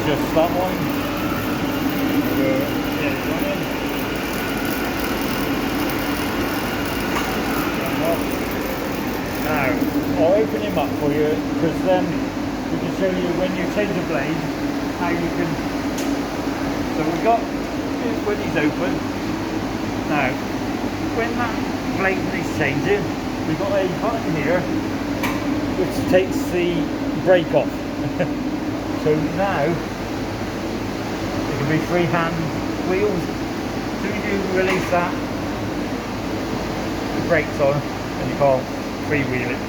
just that one. Get it running. Now, I'll open him up for you because then we can show you when you change the blade how you can. So we've got when he's open. Now, when that blade is changing, we've got a button here which takes the brake off. So now it can be freehand wheels. As soon as you release that, the brake's on and you can't freewheel it.